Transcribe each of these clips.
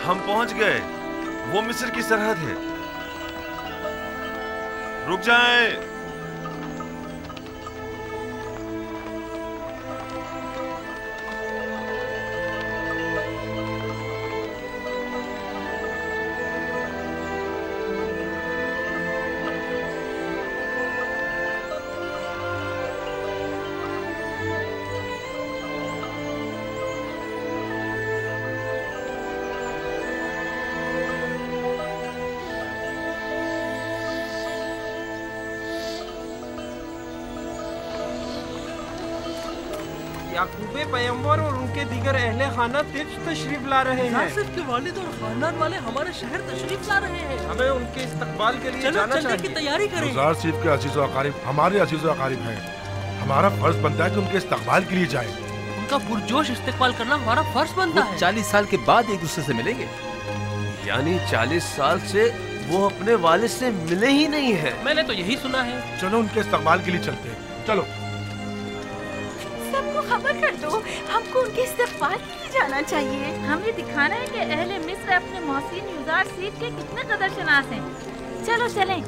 हम पहुंच गए। वो मिस्र की सरहद है। रुक जाएं। याकूबे पैगंबर और उनके दीगर अहले खाना तशरीफ ला रहे हैं। आसिफ के वालिद और खानदान वाले हमारे शहर तशरीफ ला रहे हैं। हमें उनके इस्तकबाल के लिए जाना चलने की तैयारी करें। गुलजार सीफ के अजीज व अकारिब हमारे अजीज व अकारिब हैं। हमारा फर्ज बनता है कि उनके इस्तकबाल के लिए जाएं। उनका पुरजोश इस्तकबाल करना हमारा फर्ज बनता है। 40 साल के बाद एक दूसरे से मिलेंगे। यानी 40 साल से वो अपने वालिद से मिले ही नहीं है। मैंने तो यही सुना है। चलो उनके इस्तकबाल के लिए चलते हैं। चलो सबको खबर कर दो, हमको उनके इस्तकबाल के लिए जाना चाहिए। हमें दिखाना है कि अहले मिस्र अपने मोहसिन गुलजार सीफ के कितने कदरशनास हैं। चलो चलें।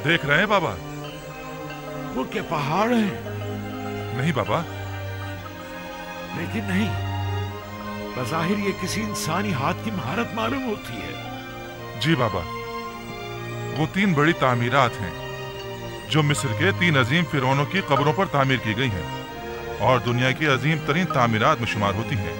देख रहे हैं बाबा? वो क्या पहाड़ है? नहीं बाबा। लेकिन नहीं, बज़ाहिर ये किसी इंसानी हाथ की महारत मालूम होती है। जी बाबा, वो 3 बड़ी तामीरात हैं जो मिस्र के 3 अजीम फिरौनों की कब्रों पर तामीर की गई हैं और दुनिया की अजीम तरीन तामीरात में शुमार होती हैं।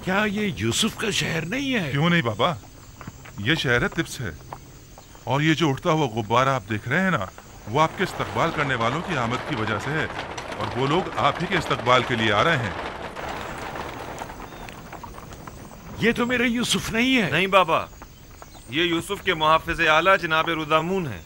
क्या ये यूसुफ का शहर नहीं है? क्यों नहीं बाबा, ये शहर है तिब्स है। और ये जो उठता हुआ गुब्बारा आप देख रहे हैं ना, वो आपके इस्तकबाल करने वालों की आमद की वजह से है और वो लोग आप ही के इस्तकबाल के लिए आ रहे हैं। ये तो मेरा यूसुफ नहीं है। नहीं बाबा, ये यूसुफ के मुहाफिज आला जनाब रुदामून है।